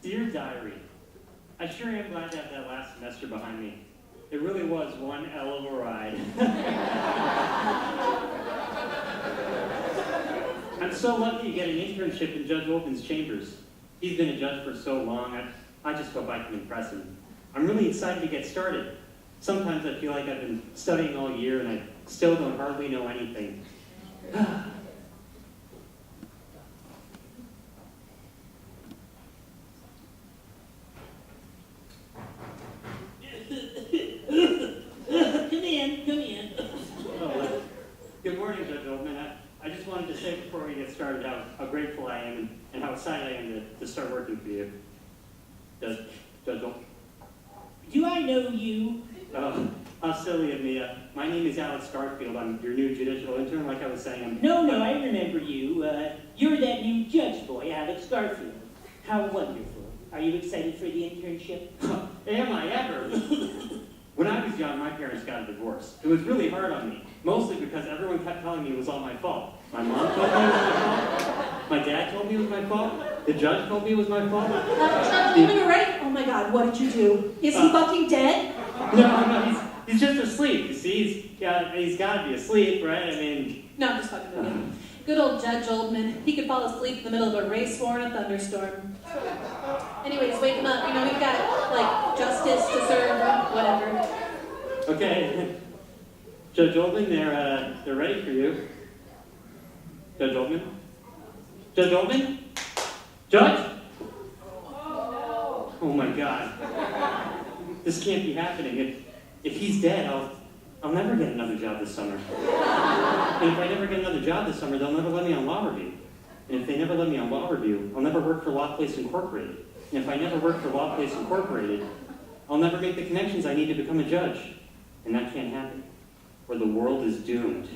Dear Diary, I sure am glad to have that last semester behind me. It really was one hell of a ride. I'm so lucky to get an internship in Judge Oldman's chambers. He's been a judge for so long, I just hope I can impress him. I'm really excited to get started. Sometimes I feel like I've been studying all year and I still don't hardly know anything. Come in. Oh, good morning, Judge Oldman. I just wanted to say before we get started how grateful I am and how excited I am to start working for you. Judge Oldman. Do I know you? Oh, how silly of me. My name is Alex Garfield. I'm your new judicial intern, like I was saying. No, I remember you. You're that new judge boy, Alex Garfield. How wonderful. Are you excited for the internship? Am I ever? When I was young, my parents got a divorce. It was really hard on me, mostly because everyone kept telling me it was all my fault. My mom told me it was my fault. My dad told me it was my fault. The judge told me it was my fault. You're right. Oh my God, what did you do? Is he fucking dead? No, he's just asleep. You see, he's got to be asleep, right? I mean. No, I'm just fucking with you. Good old Judge Oldman. He could fall asleep in the middle of a race war in a thunderstorm. Anyways, wake him up. You know, we've got, like, justice to serve or whatever. Okay. Judge Oldman, they're ready for you. Judge Oldman? Judge Oldman? Judge? Oh my God. This can't be happening. If he's dead, I'll never get another job this summer. And if I never get another job this summer, they'll never let me on law review. And if they never let me on law review, I'll never work for Law Place Incorporated. And if I never work for Law Place Incorporated, I'll never make the connections I need to become a judge. And that can't happen, or the world is doomed.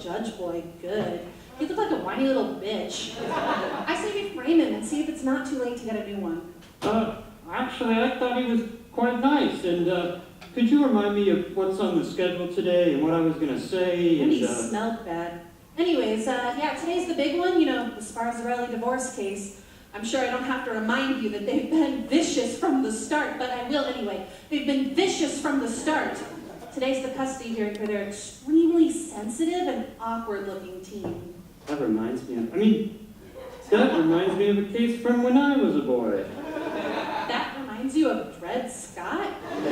Judgeboy, good. He looked like a whiny little bitch. I say we frame him and see if it's not too late to get a new one. Actually, I thought he was quite nice, and could you remind me of what's on the schedule today and what I was going to say? And he smelled bad. Anyways, yeah, today's the big one, you know, the Scarsarelli divorce case. I'm sure I don't have to remind you that they've been vicious from the start, but I will anyway. They've been vicious from the start. Today's the custody hearing for their extremely sensitive and awkward-looking teen. That reminds me of a case from when I was a boy. That reminds you of Dred Scott? You've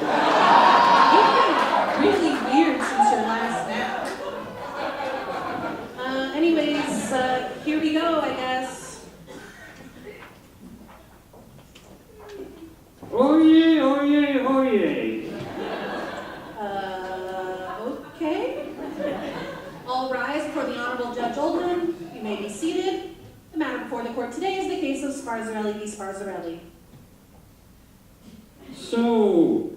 been really weird since your last nap. Anyways, here we go, I guess. Oyez, oyez, oyez. Okay. All rise before the Honorable Judge Oldman. You may be seated. The matter before the court today is the case of Scarsarelli v. Scarsarelli. So,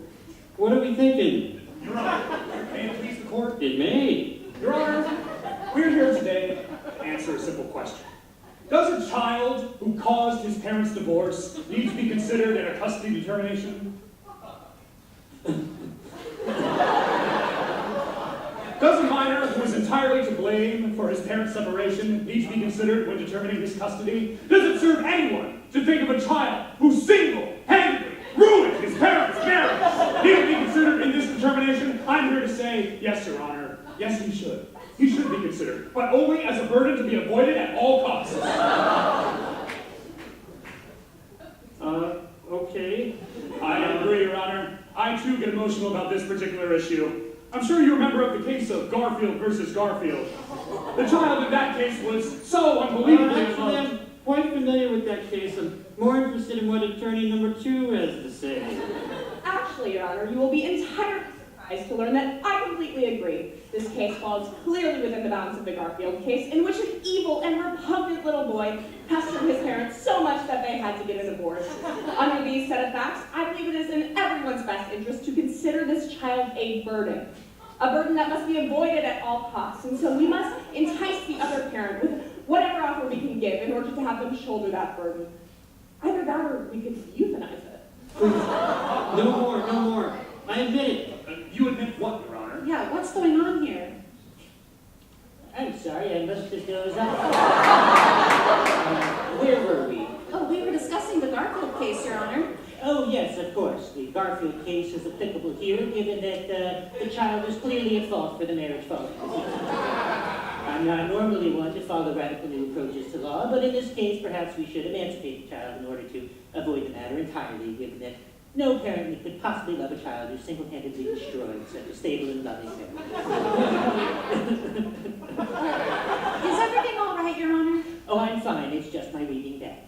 what are we thinking? Your Honor, may it please the court? It may. Your Honor, we're here today to answer a simple question. Does a child who caused his parents' divorce need to be considered in a custody determination? Does a minor who is entirely to blame for his parents' separation need to be considered when determining his custody? Does it serve anyone to think of a child who single-handedly ruined his parents' marriage? Need to be considered in this determination? I'm here to say, yes, Your Honor. Yes, he should. He should be considered, but only as a burden to be avoided at all costs. Okay. I agree, Your Honor. I too get emotional about this particular issue. I'm sure you remember of the case of Garfield versus Garfield. The child in that case was so unbelievably in Actually, love. I'm quite familiar with that case. I'm more interested in what attorney number 2 has to say. Actually, Your Honor, you will be entirely surprised to learn that I completely agree. This case falls clearly within the bounds of the Garfield case, in which an evil and repugnant little boy pestered his parents so much that they had to get a divorce. Under these set of facts, I believe it is in everyone's best interest to consider this child a burden that must be avoided at all costs, and so we must entice the other parent with whatever offer we can give in order to have them shoulder that burden. Either that or we could euthanize it. No more, no more. I admit it. You admit what, Your Honor? Yeah, what's going on here? I'm sorry, I must have dozed off. Where were we? Oh, we were discussing the Garfield case, Your Honor. Oh, yes, of course. The Garfield case is applicable here, given that the child is clearly at fault for the marriage falling. I'm not normally one to follow radical new approaches to law, but in this case, perhaps we should emancipate the child in order to avoid the matter entirely, given that no parent could possibly love a child who single-handedly destroyed such a stable and loving family. Is everything all right, Your Honor? Oh, I'm fine. It's just my reading day.